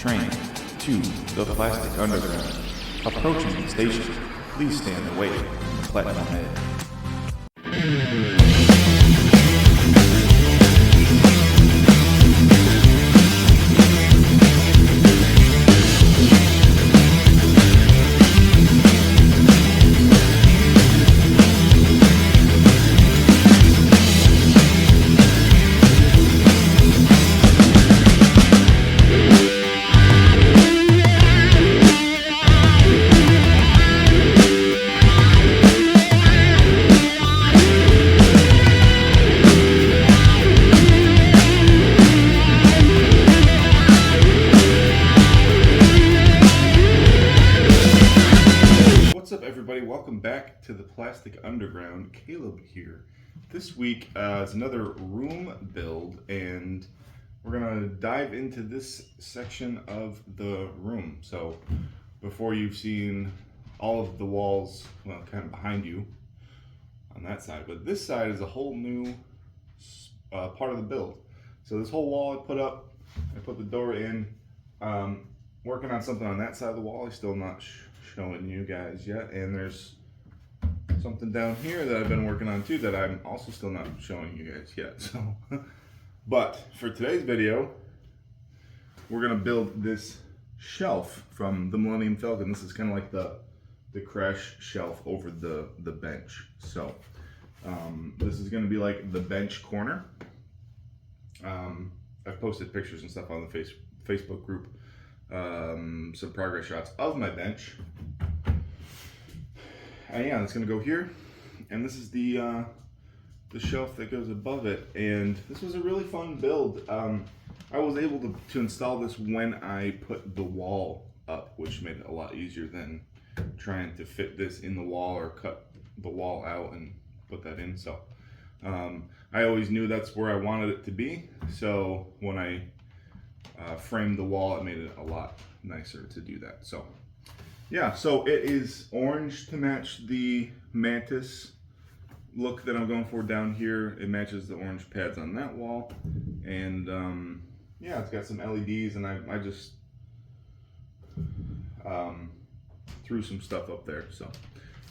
train to the Plastic Underground. Approaching the station, please stand away from the platform edge. Welcome back to the Plastic Underground. Caleb here. This week is another room build, and we're gonna dive into this section of the room. So before you've seen all of the walls, well, kind of behind you on that side, but this side is a whole new part of the build. So this whole wall I put up, I put the door in, working on something on that side of the wall. I'm still not showing you guys yet, and there's something down here that I've been working on too that I'm also still not showing you guys yet. So, but for today's video, we're gonna build this shelf from the Millennium Falcon. This is kind of like the crash shelf over the bench. So this is gonna be like the bench corner. I've posted pictures and stuff on the Facebook group, some progress shots of my bench. Yeah, it's gonna go here, and this is the shelf that goes above it. And this was a really fun build. I was able to install this when I put the wall up, which made it a lot easier than trying to fit this in the wall or cut the wall out and put that in. So I always knew that's where I wanted it to be. So when I framed the wall, it made it a lot nicer to do that. So yeah, so it is orange to match the mantis look that I'm going for down here. It matches the orange pads on that wall, and yeah, it's got some LEDs, and I just threw some stuff up there. So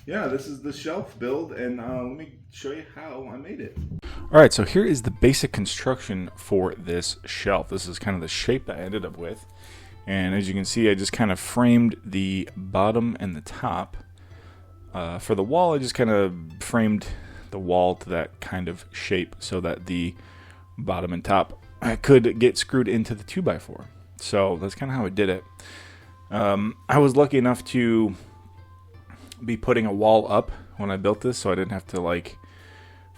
yeah, this is the shelf build, and let me show you how I made it. All right, so here is the basic construction for this shelf. This is kind of the shape that I ended up with. And as you can see, I just kind of framed the bottom and the top. For the wall, I just kind of framed the wall to that kind of shape so that the bottom and top could get screwed into the 2x4. So that's kind of how I did it. I was lucky enough to be putting a wall up when I built this, so I didn't have to like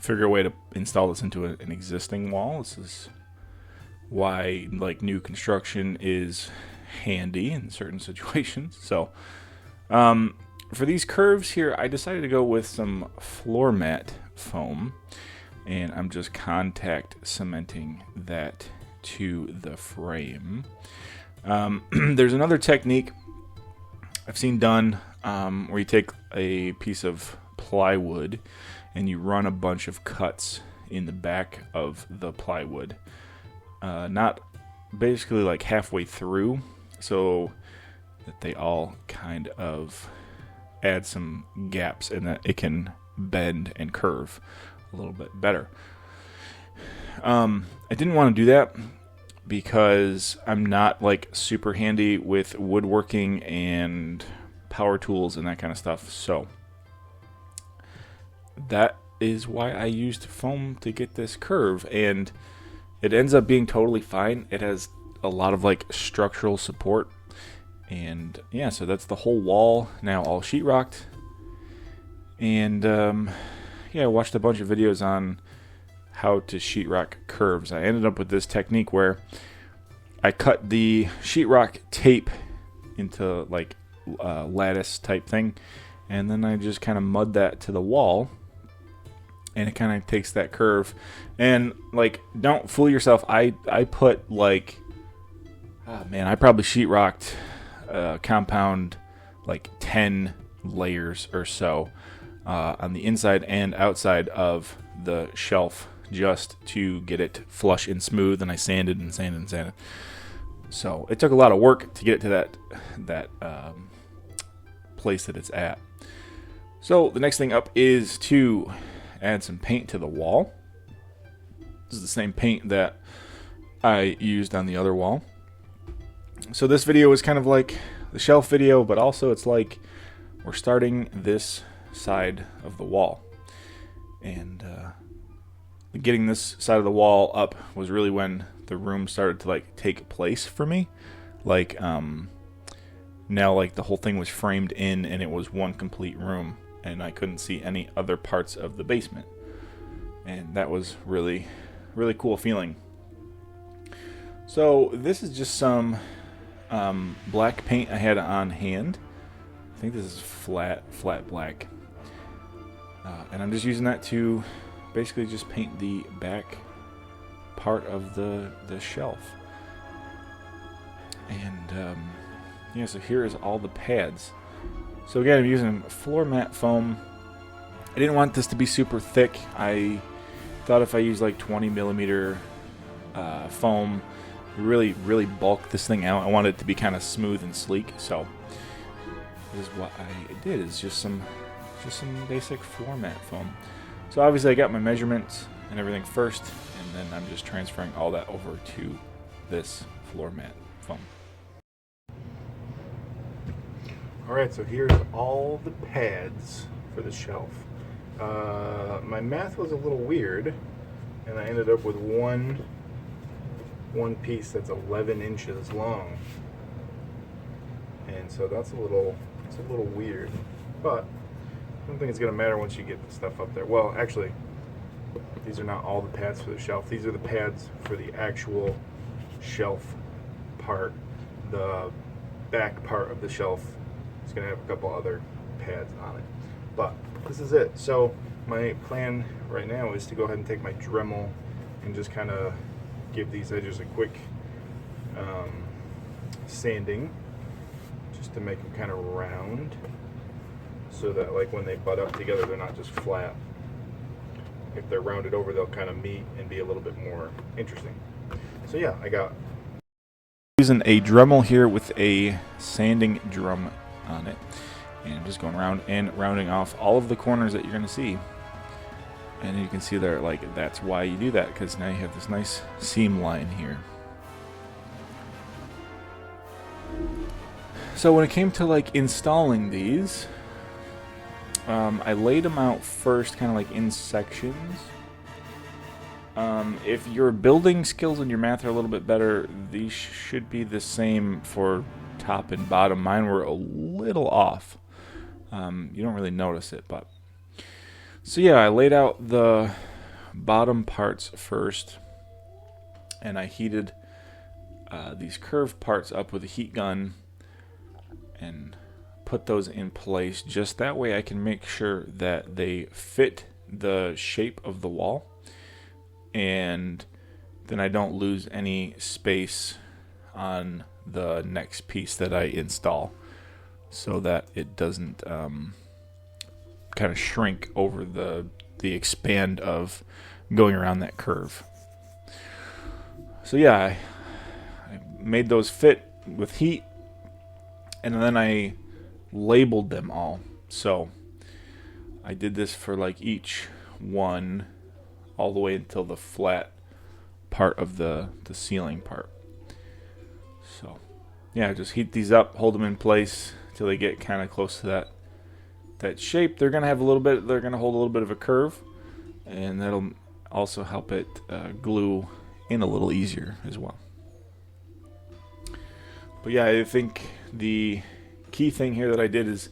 figure a way to install this into an existing wall. This is why like new construction is handy in certain situations. So for these curves here, I decided to go with some floor mat foam, and I'm just contact cementing that to the frame. There's another technique I've seen done where you take a piece of plywood and you run a bunch of cuts in the back of the plywood, not basically like halfway through, so that they all kind of add some gaps and that it can bend and curve a little bit better. I didn't want to do that because I'm not like super handy with woodworking and power tools and that kind of stuff, so that is why I used foam to get this curve, and it ends up being totally fine. It has a lot of like structural support, and yeah, so that's the whole wall now all sheetrocked. And yeah, I watched a bunch of videos on how to sheetrock curves. I ended up with this technique where I cut the sheetrock tape into like lattice type thing, and then I just kind of mud that to the wall, and it kind of takes that curve. And like, don't fool yourself, I put like, oh man, I probably sheetrocked compound like 10 layers or so on the inside and outside of the shelf just to get it flush and smooth, and I sanded and sanded and sanded. So it took a lot of work to get it to that place that it's at. So the next thing up is to add some paint to the wall. This is the same paint that I used on the other wall. So this video is kind of like the shelf video, but also it's like we're starting this side of the wall. And getting this side of the wall up was really when the room started to like take place for me. Like now like the whole thing was framed in and it was one complete room and I couldn't see any other parts of the basement. And that was really cool feeling. So this is just some black paint I had on hand. I think this is flat black. And I'm just using that to basically just paint the back part of the shelf. And yeah, so here is all the pads. So again, I'm using floor mat foam. I didn't want this to be super thick. I thought if I use like 20 millimeter foam, really bulk this thing out. I wanted it to be kind of smooth and sleek. So this is what I did. Is just some basic floor mat foam. So obviously I got my measurements and everything first, and then I'm just transferring all that over to this floor mat foam. Alright, so here's all the pads for the shelf. My math was a little weird, and I ended up with one piece that's 11 inches long. And so it's a little weird, but I don't think it's going to matter once you get the stuff up there. Well, actually, these are not all the pads for the shelf. These are the pads for the actual shelf part. The back part of the shelf is going to have a couple other pads on it. But this is it. So my plan right now is to go ahead and take my Dremel and just kind of give these edges a quick sanding, just to make them kind of round, so that like when they butt up together they're not just flat. If they're rounded over, they'll kind of meet and be a little bit more interesting. So yeah, I got using a Dremel here with a sanding drum on it, and I'm just going around and rounding off all of the corners that you're going to see. And you can see there, like, that's why you do that, because now you have this nice seam line here. So when it came to like installing these, I laid them out first kind of like in sections. If your building skills and your math are a little bit better, these should be the same for top and bottom. Mine were a little off. You don't really notice it, but so yeah, I laid out the bottom parts first, and I heated these curved parts up with a heat gun and put those in place. Just that way I can make sure that they fit the shape of the wall, and then I don't lose any space on the next piece that I install, so that it doesn't kind of shrink over the expand of going around that curve. So yeah, I made those fit with heat, and then I labeled them all. So I did this for like each one all the way until the flat part of the ceiling part. So yeah, just heat these up, hold them in place till they get kind of close to that shape. They're gonna hold a little bit of a curve, and that'll also help it glue in a little easier as well. But yeah, I think the key thing here that I did is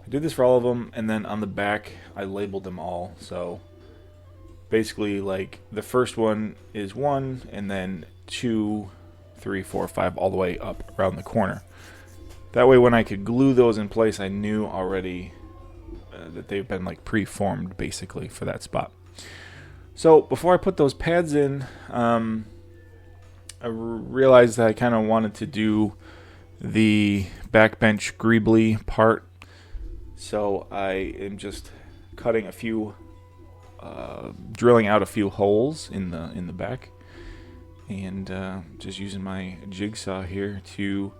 I did this for all of them, and then on the back I labeled them all. So basically, like, the first one is 1, and then 2, 3, 4, 5, all the way up around the corner. That way when I could glue those in place, I knew already that they've been like pre-formed basically for that spot. So before I put those pads in, I realized that I kind of wanted to do the backbench greebly part. So I am just cutting a few, drilling out a few holes in the back, and just using my jigsaw here to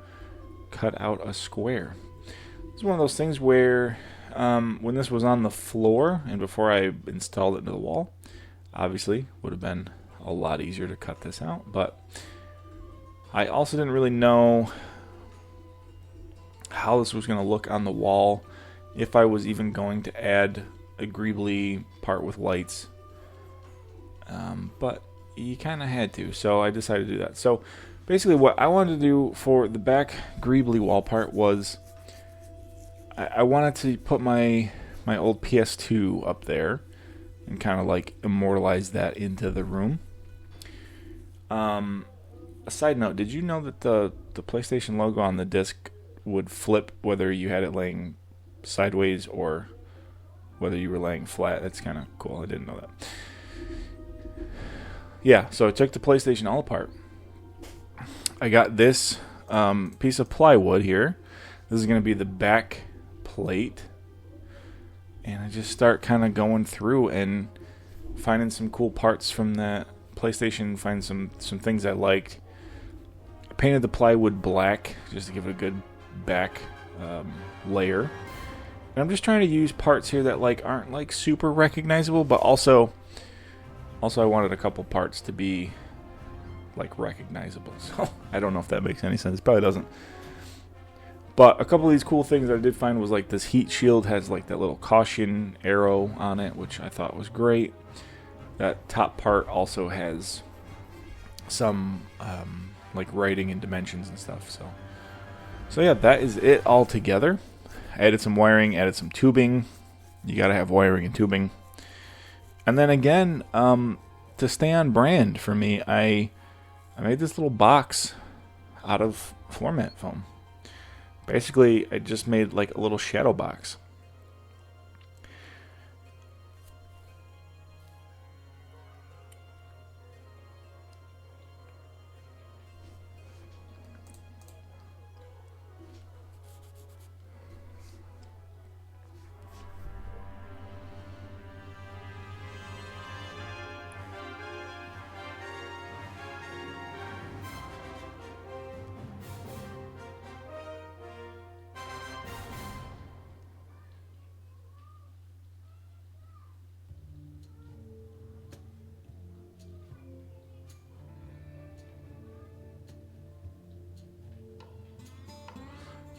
cut out a square. It's one of those things where when this was on the floor and before I installed it into the wall, obviously would have been a lot easier to cut this out, but I also didn't really know how this was going to look on the wall, if I was even going to add a greebly part with lights, but you kind of had to, so I decided to do that. So basically what I wanted to do for the back greebly wall part was I wanted to put my old PS2 up there and kind of like immortalize that into the room. A side note, did you know that the PlayStation logo on the disc would flip whether you had it laying sideways or whether you were laying flat? That's kind of cool. I didn't know that. Yeah, so I took the PlayStation all apart. I got this piece of plywood here. This is going to be the back plate. And I just start kind of going through and finding some cool parts from that PlayStation, find some things I liked. I painted the plywood black just to give it a good back layer. And I'm just trying to use parts here that like aren't like super recognizable, but also I wanted a couple parts to be like recognizable. So I don't know if that makes any sense. It probably doesn't. But a couple of these cool things I did find was like this heat shield has like that little caution arrow on it, which I thought was great. That top part also has some like writing and dimensions and stuff. So yeah, that is it all together. I added some wiring, added some tubing. You gotta have wiring and tubing. And then again, to stay on brand for me, I made this little box out of floor mat foam. Basically, I just made like a little shadow box.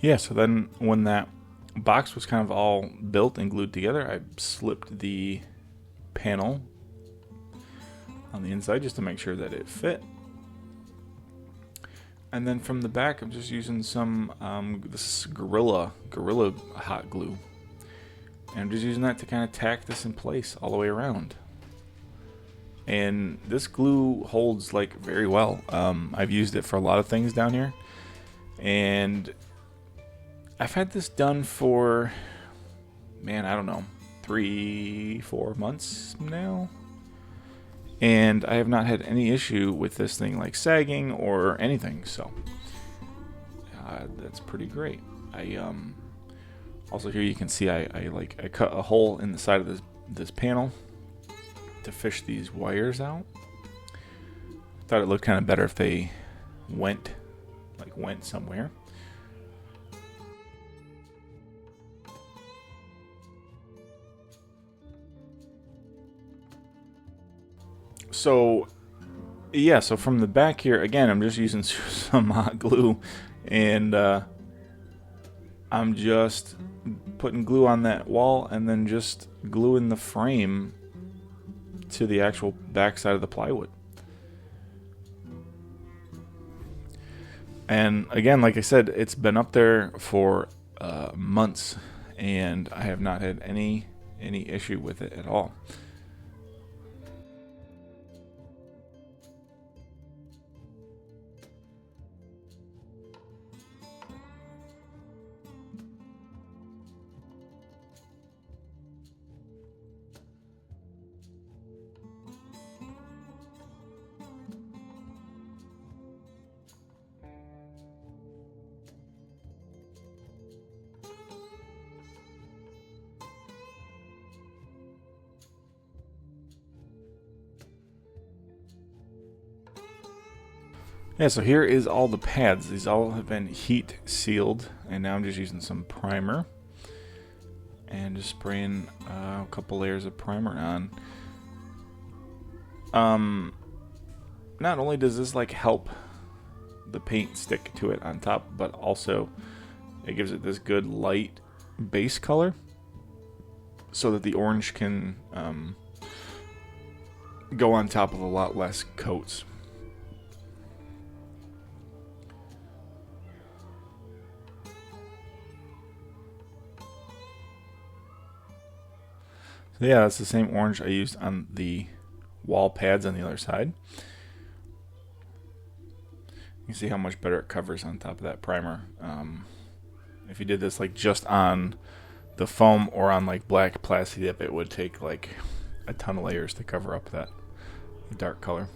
Yeah, so then when that box was kind of all built and glued together, I slipped the panel on the inside just to make sure that it fit. And then from the back, I'm just using some this Gorilla hot glue. And I'm just using that to kind of tack this in place all the way around. And this glue holds like very well. I've used it for a lot of things down here. And I've had this done for, man, I don't know, 3-4 months now. And I have not had any issue with this thing like sagging or anything. So that's pretty great. I also here you can see I cut a hole in the side of this panel to fish these wires out. Thought it looked kind of better if they went somewhere. So, yeah, so from the back here, again, I'm just using some hot glue, and I'm just putting glue on that wall and then just gluing the frame to the actual back side of the plywood. And again, like I said, it's been up there for months, and I have not had any issue with it at all. Yeah, so here is all the pads. These all have been heat sealed, and now I'm just using some primer and just spraying a couple layers of primer on. Not only does this like help the paint stick to it on top, but also it gives it this good light base color so that the orange can go on top of a lot less coats. So yeah, that's the same orange I used on the wall pads on the other side. You can see how much better it covers on top of that primer. If you did this like just on the foam or on like black plasti dip, it would take like a ton of layers to cover up that dark color.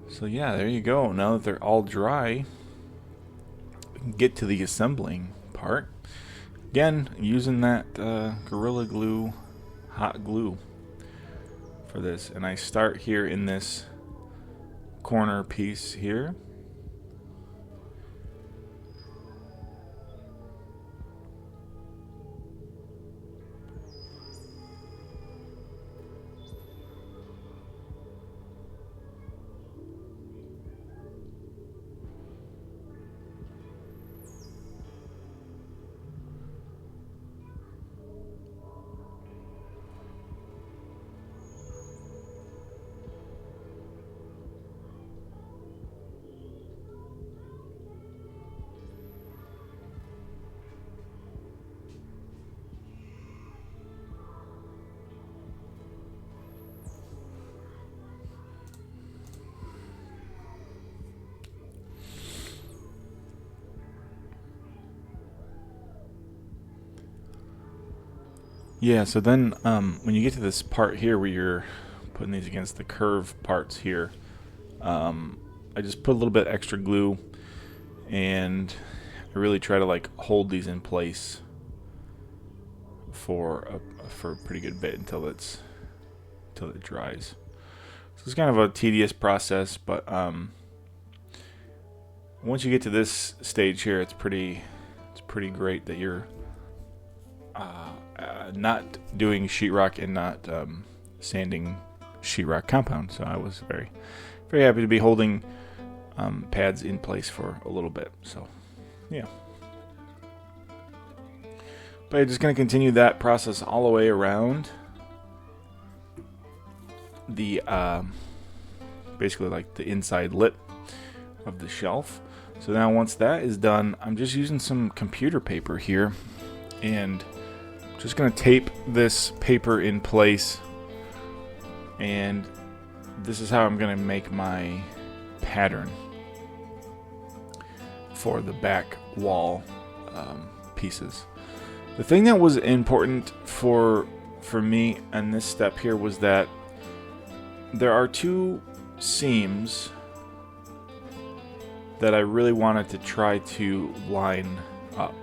So yeah, there you go. Now that they're all dry, we can get to the assembling part. Again, using that Gorilla Glue hot glue for this, and I start here in this corner piece here. Yeah, so then when you get to this part here where you're putting these against the curve parts here, I just put a little bit extra glue, and I really try to like hold these in place for a pretty good bit until it dries. So it's kind of a tedious process, but once you get to this stage here, it's pretty great that you're not doing sheetrock and not sanding sheetrock compound. So I was very happy to be holding pads in place for a little bit. So yeah, but I'm just going to continue that process all the way around the basically like the inside lip of the shelf. So now once that is done, I'm just using some computer paper here, and just going to tape this paper in place, and this is how I'm going to make my pattern for the back wall pieces. The thing that was important for me on this step here was that there are two seams that I really wanted to try to line up.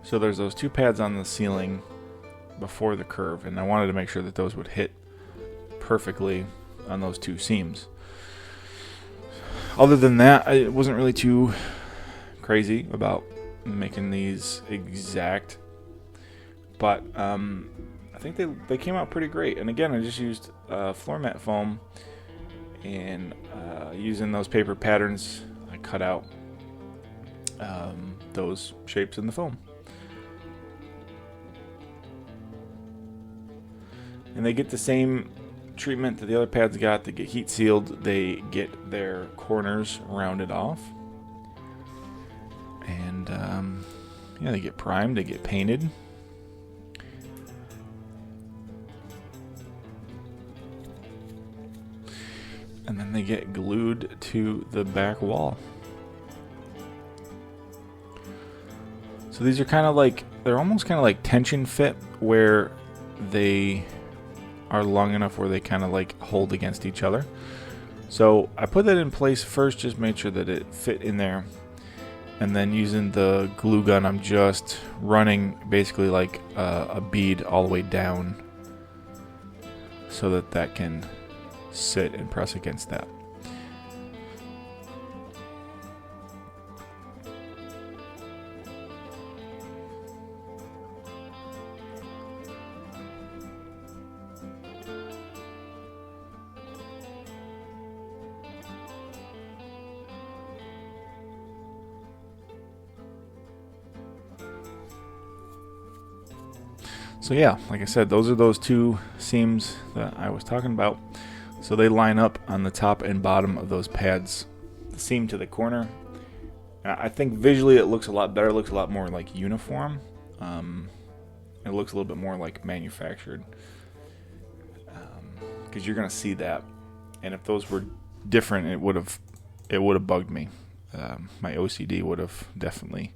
So there's those two pads on the ceiling before the curve, and I wanted to make sure that those would hit perfectly on those two seams. Other than that, I wasn't really too crazy about making these exact, but I think they came out pretty great. And again, I just used floor mat foam, and using those paper patterns, I cut out those shapes in the foam. And they get the same treatment that the other pads got. They get heat sealed. They get their corners rounded off. And yeah, they get primed. They get painted. And then they get glued to the back wall. So these are kind of like, they're almost kind of like tension fit, where they are long enough where they kind of like hold against each other. So I put that in place first, just made sure that it fit in there, and then using the glue gun, I'm just running basically like a bead all the way down so that that can sit and press against that. So yeah, like I said, those are those two seams that I was talking about. So they line up on the top and bottom of those pads, the seam to the corner. I think visually it looks a lot better. It looks a lot more like uniform. It looks a little bit more like manufactured, because you're gonna see that. And if those were different, it would have bugged me. My OCD would have definitely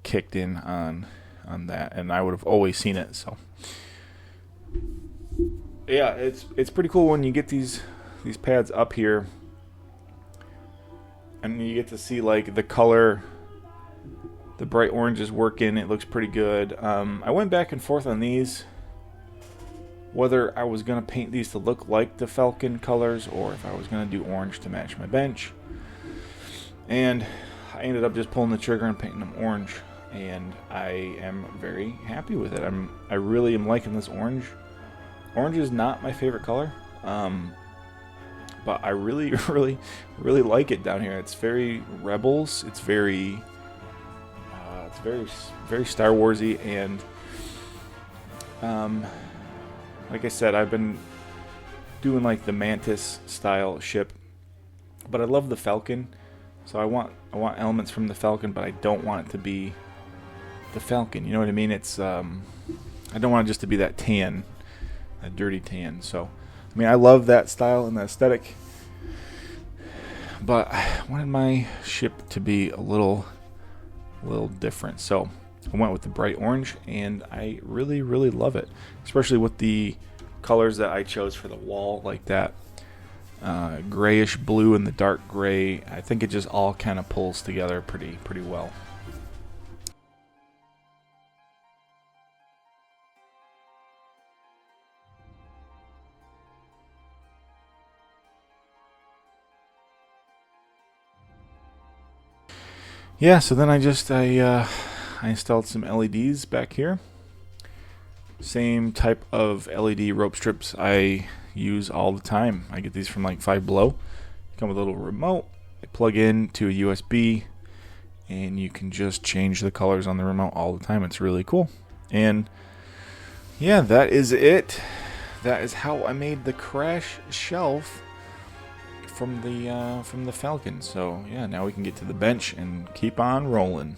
kicked in on that, and I would have always seen it. So yeah, it's pretty cool when you get these pads up here and you get to see like the color. The bright orange is working. It looks pretty good. I went back and forth on these, whether I was gonna paint these to look like the Falcon colors or if I was gonna do orange to match my bench, and I ended up just pulling the trigger and painting them orange. And I am very happy with it. I really am liking this orange. Orange is not my favorite color, but I really, really like it down here. It's very Rebels. It's very Star Warsy, and like I said, I've been doing like the Mantis style ship, but I love the Falcon. So I want elements from the Falcon, but I don't want it to be the Falcon, you know what I mean? It's I don't want it just to be that tan, that dirty tan. So I mean, I love that style and the aesthetic, but I wanted my ship to be a little different. So I went with the bright orange, and I really love it, especially with the colors that I chose for the wall, like that grayish blue and the dark gray. I think it just all kind of pulls together pretty well. Yeah, so then I installed some LEDs back here. Same type of LED rope strips I use all the time. I get these from like Five Below. Come with a little remote. They plug in to a USB, and you can just change the colors on the remote all the time. It's really cool. And yeah, that is it. That is how I made the crash shelf from the Falcon. So yeah, now we can get to the bench and keep on rolling.